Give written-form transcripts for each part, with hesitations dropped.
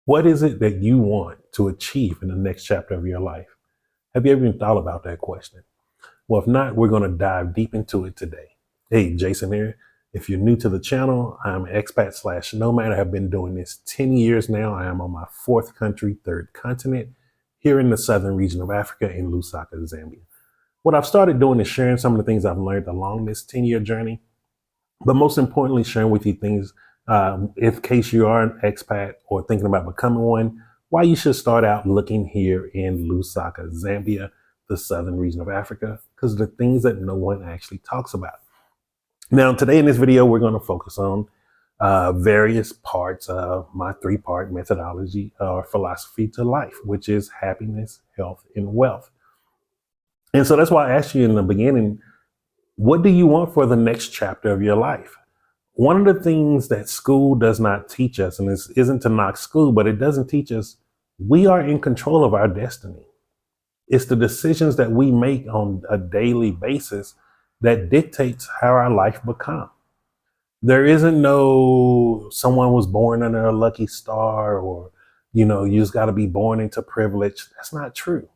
What is it that you want to achieve in the next chapter of your life? Have you ever even thought about that question? Well, if not, we're going to dive deep into it today. Hey, Jason here. If you're new to the channel, I'm an expat slash nomad. I have been doing this 10 years now. I am on my fourth country, third continent, here in the southern region of Africa in Lusaka, Zambia. What I've started doing is sharing some of the things I've learned along this 10-year journey, but most importantly, sharing with you things, in case you are an expat or thinking about becoming one, why you should start out looking here in Lusaka, Zambia, the southern region of Africa, because of the things that no one actually talks about. Now, today in this video, we're going to focus on various parts of my three-part methodology or philosophy to life, which is happiness, health, and wealth. And so that's why I asked you in the beginning, what do you want for the next chapter of your life? One of the things that school does not teach us, and this isn't to knock school, but it doesn't teach us, we are in control of our destiny. It's the decisions that we make on a daily basis that dictates how our life become. There isn't no someone was born under a lucky star or, you just got to be born into privilege. That's not true.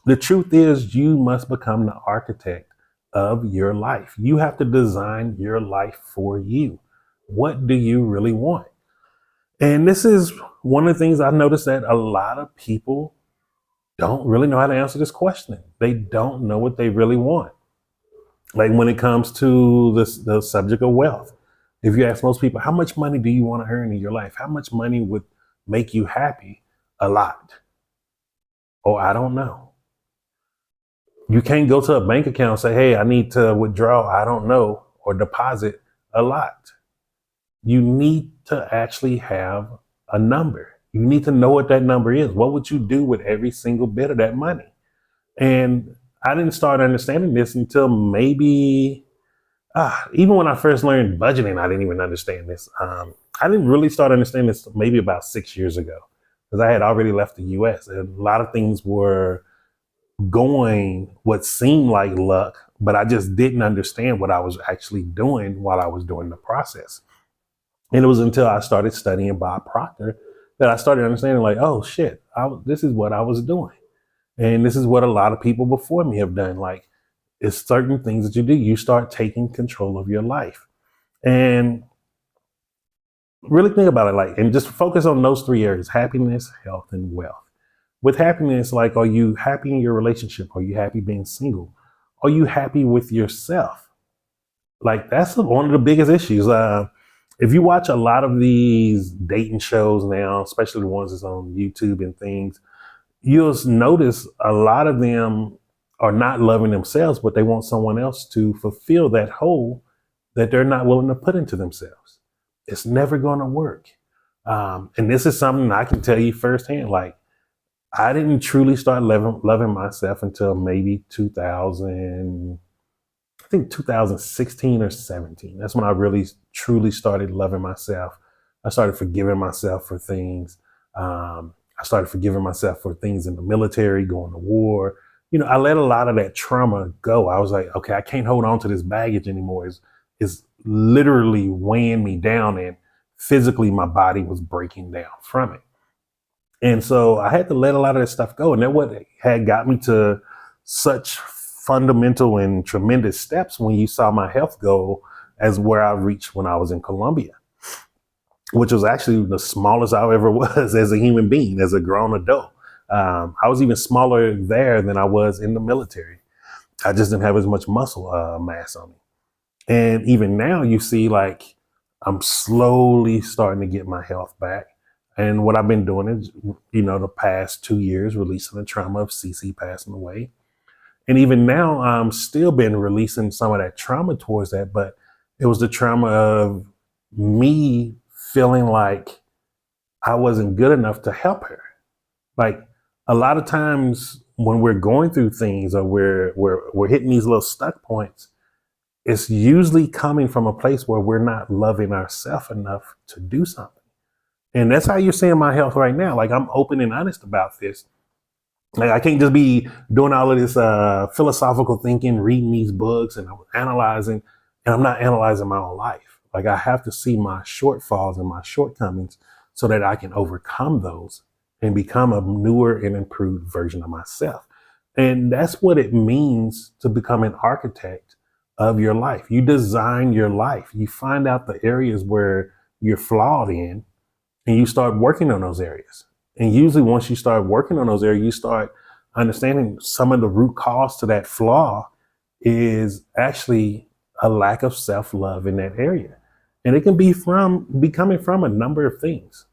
The truth is you must become the architect of your life. You have to design your life for you. What do you really want? And this is one of the things I've noticed that a lot of people don't really know how to answer this question. They don't know what they really want. Like when it comes to the subject of wealth, if you ask most people, how much money do you want to earn in your life? How much money would make you happy? A lot. Oh, I don't know. You can't go to a bank account and say, hey, I need to withdraw, I don't know, or deposit a lot. You need to actually have a number. You need to know what that number is. What would you do with every single bit of that money? And I didn't start understanding this until maybe, even when I first learned budgeting, I didn't even understand this. I didn't really start understanding this maybe about 6 years ago, because I had already left the US. And a lot of things were going what seemed like luck, but I just didn't understand what I was actually doing while I was doing the process. And it was until I started studying Bob Proctor that I started understanding, like, oh shit, this is what I was doing. And this is what a lot of people before me have done. Like, it's certain things that you do. You start taking control of your life. And really think about it, like, and just focus on those three areas: happiness, health, and wealth. With happiness, like, are you happy in your relationship? Are you happy being single? Are you happy with yourself? Like, that's one of the biggest issues. If you watch a lot of these dating shows now, especially the ones that's on YouTube and things, you'll notice a lot of them are not loving themselves, but they want someone else to fulfill that hole that they're not willing to put into themselves. It's never going to work. And this is something I can tell you firsthand. Like, I didn't truly start loving myself until maybe 2016 or 17. That's when I really truly started loving myself. I started forgiving myself for things. I started forgiving myself for things in the military, going to war. I let a lot of that trauma go. I was like, okay, I can't hold on to this baggage anymore. It's literally weighing me down, and physically my body was breaking down from it. And so I had to let a lot of that stuff go. And that what had got me to such fundamental and tremendous steps when you saw my health goal as where I reached when I was in Colombia, which was actually the smallest I ever was as a human being, as a grown adult. I was even smaller there than I was in the military. I just didn't have as much muscle mass on me. And even now you see, like, I'm slowly starting to get my health back. And what I've been doing is, the past 2 years, releasing the trauma of CC passing away. And even now, I'm still been releasing some of that trauma towards that, but it was the trauma of me feeling like I wasn't good enough to help her. Like, a lot of times when we're going through things or we're hitting these little stuck points, it's usually coming from a place where we're not loving ourselves enough to do something. And that's how you're seeing my health right now. Like, I'm open and honest about this. Like, I can't just be doing all of this philosophical thinking, reading these books and analyzing, and I'm not analyzing my own life. Like, I have to see my shortfalls and my shortcomings so that I can overcome those and become a newer and improved version of myself. And that's what it means to become an architect of your life. You design your life. You find out the areas where you're flawed in, and you start working on those areas. And usually, once you start working on those areas, you start understanding some of the root cause to that flaw is actually a lack of self love in that area. And it can be coming from a number of things.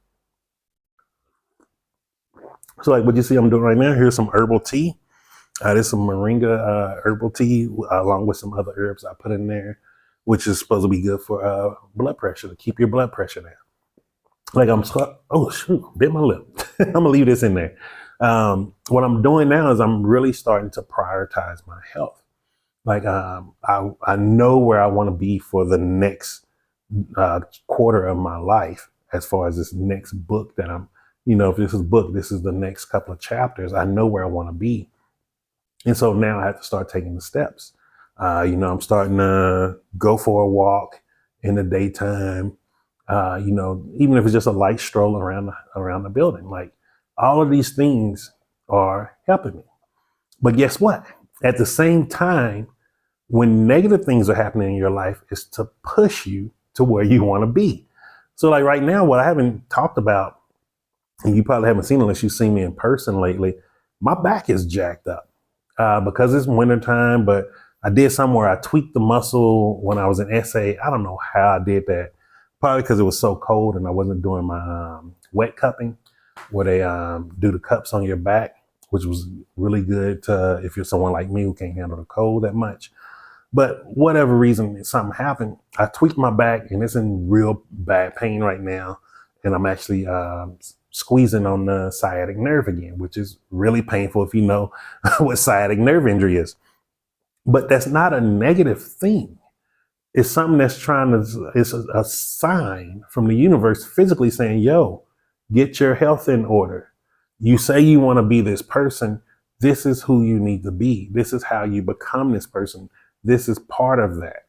So, like what you see I'm doing right now, here's some herbal tea. There's some moringa herbal tea along with some other herbs I put in there, which is supposed to be good for blood pressure, to keep your blood pressure down. Like oh shoot, bit my lip. I'm gonna leave this in there. What I'm doing now is I'm really starting to prioritize my health. Like I know where I want to be for the next quarter of my life, as far as this next book that if this is book, this is the next couple of chapters. I know where I want to be. And so now I have to start taking the steps. I'm starting to go for a walk in the daytime. Even if it's just a light stroll around the building, like all of these things are helping me. But guess what? At the same time, when negative things are happening in your life, is to push you to where you want to be. So like right now, what I haven't talked about, and you probably haven't seen unless you've seen me in person lately, my back is jacked up because it's wintertime, but I did somewhere I tweaked the muscle when I was in SA. I don't know how I did that. Probably because it was so cold and I wasn't doing my wet cupping, where they do the cups on your back, which was really good if you're someone like me who can't handle the cold that much. But whatever reason, something happened. I tweaked my back and it's in real bad pain right now. And I'm actually squeezing on the sciatic nerve again, which is really painful if you know what sciatic nerve injury is. But that's not a negative thing. It's something that's it's a sign from the universe physically saying, yo, get your health in order. You say you want to be this person. This is who you need to be. This is how you become this person. This is part of that.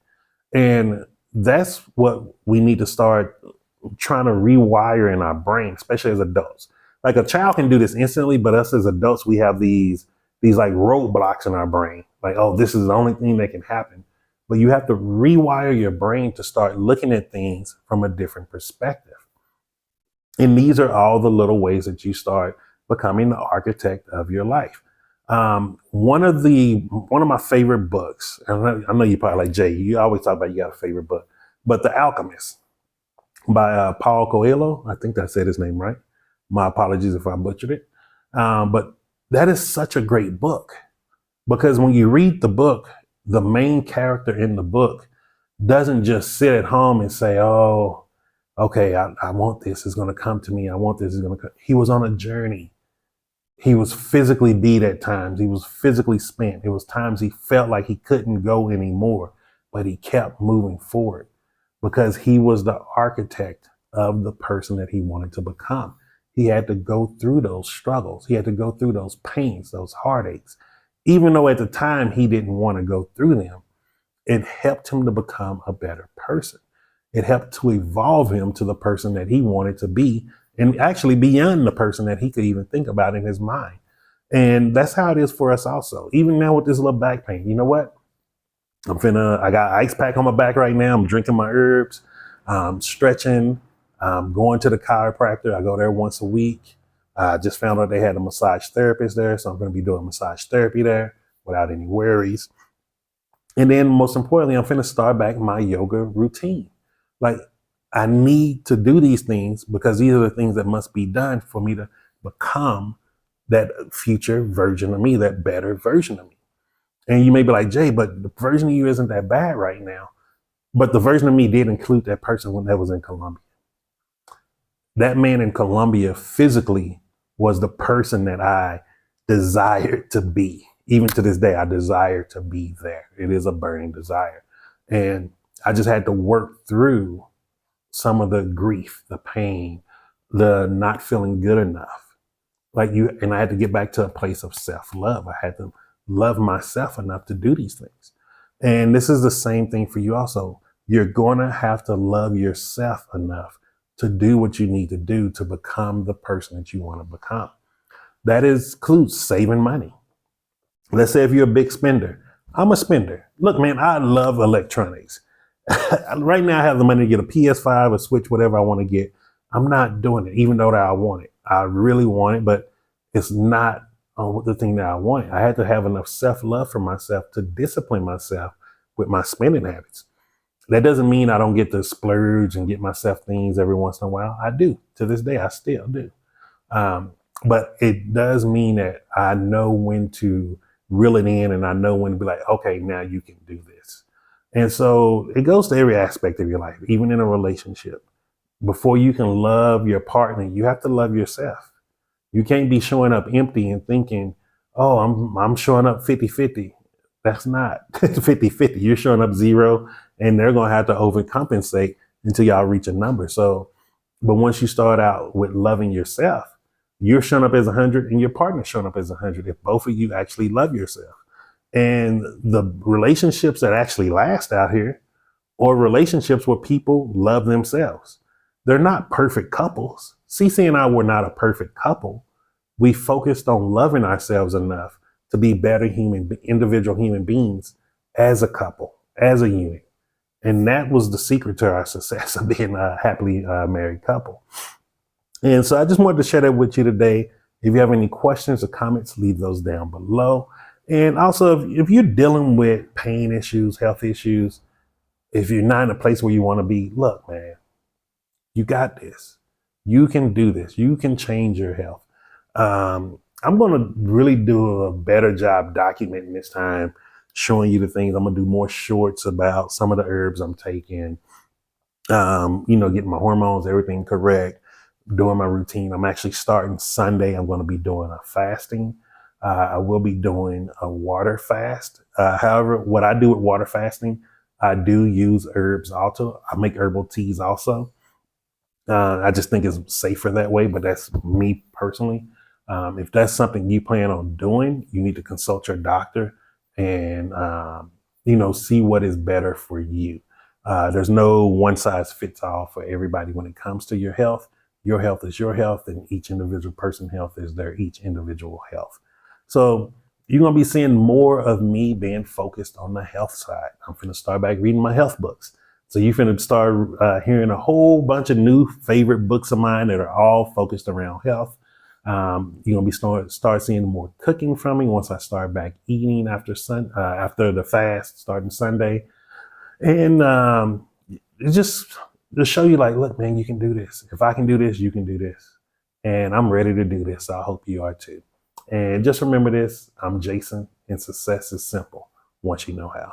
And that's what we need to start trying to rewire in our brain, especially as adults. Like a child can do this instantly, but us as adults, we have these like roadblocks in our brain. Like, oh, this is the only thing that can happen. But you have to rewire your brain to start looking at things from a different perspective. And these are all the little ways that you start becoming the architect of your life. One of my favorite books, and I know you probably like Jay, you always talk about you got a favorite book, but The Alchemist by Paulo Coelho. I think I said his name right. My apologies if I butchered it. But that is such a great book, because when you read the book, the main character in the book doesn't just sit at home and say, oh, okay, I want this, it's going to come to me. I want this, it's going to come. He was on a journey. He was physically beat at times. He was physically spent. It was times he felt like he couldn't go anymore, but he kept moving forward because he was the architect of the person that he wanted to become. He had to go through those struggles. He had to go through those pains, those heartaches. Even though at the time he didn't want to go through them, it helped him to become a better person. It helped to evolve him to the person that he wanted to be, and actually beyond the person that he could even think about in his mind. And that's how it is for us also. Even now with this little back pain, you know what? I got ice pack on my back right now. I'm drinking my herbs, stretching, going to the chiropractor. I go there once a week. I just found out they had a massage therapist there, so I'm going to be doing massage therapy there without any worries. And then most importantly, I'm going to start back my yoga routine. Like, I need to do these things because these are the things that must be done for me to become that future version of me, that better version of me. And you may be like, Jay, but the version of you isn't that bad right now. But the version of me did include that person when that was in Colombia. That man in Colombia physically was the person that I desired to be. Even to this day, I desire to be there. It is a burning desire. And I just had to work through some of the grief, the pain, the not feeling good enough. And I had to get back to a place of self-love. I had to love myself enough to do these things. And this is the same thing for you also. You're going to have to love yourself enough to do what you need to do to become the person that you want to become. That includes saving money. Let's say if you're a big spender, I'm a spender. Look, man, I love electronics. Right now, I have the money to get a PS5, a Switch, whatever I want to get. I'm not doing it, even though that I want it. I really want it, but it's not the thing that I want. I had to have enough self-love for myself to discipline myself with my spending habits. That doesn't mean I don't get to splurge and get myself things every once in a while. I do. To this day, I still do. Um, but it does mean that I know when to reel it in and I know when to be like, okay, now you can do this. And so it goes to every aspect of your life, even in a relationship. Before you can love your partner, you have to love yourself. You can't be showing up empty and thinking, oh, I'm showing up 50-50. That's not 50-50. You're showing up zero and they're going to have to overcompensate until y'all reach a number. So, but once you start out with loving yourself, you're showing up as 100 and your partner's showing up as 100 if both of you actually love yourself. And the relationships that actually last out here or relationships where people love themselves. They're not perfect couples. Cece and I were not a perfect couple. We focused on loving ourselves enough to be better individual human beings as a couple, as a unit. And that was the secret to our success of being a happily married couple. And so I just wanted to share that with you today. If you have any questions or comments, leave those down below. And also, if you're dealing with pain issues, health issues, if you're not in a place where you want to be, look, man, you got this. You can do this. You can change your health. I'm going to really do a better job documenting this time, showing you the things. I'm going to do more shorts about some of the herbs I'm taking, getting my hormones, everything correct, doing my routine. I'm actually starting Sunday. I'm going to be doing a fasting. I will be doing a water fast. However, what I do with water fasting, I do use herbs also. I make herbal teas also. I just think it's safer that way, but that's me personally. If that's something you plan on doing, you need to consult your doctor and, see what is better for you. There's no one size fits all for everybody when it comes to your health. Your health is your health, and each individual person's health is their each individual health. So you're going to be seeing more of me being focused on the health side. I'm going to start back reading my health books. So you're going to start hearing a whole bunch of new favorite books of mine that are all focused around health. You're going to be start seeing more cooking from me once I start back eating after the fast starting Sunday. And it's just to show you like, look, man, you can do this. If I can do this, you can do this. And I'm ready to do this. So I hope you are too. And just remember this, I'm Jason, and success is simple once you know how.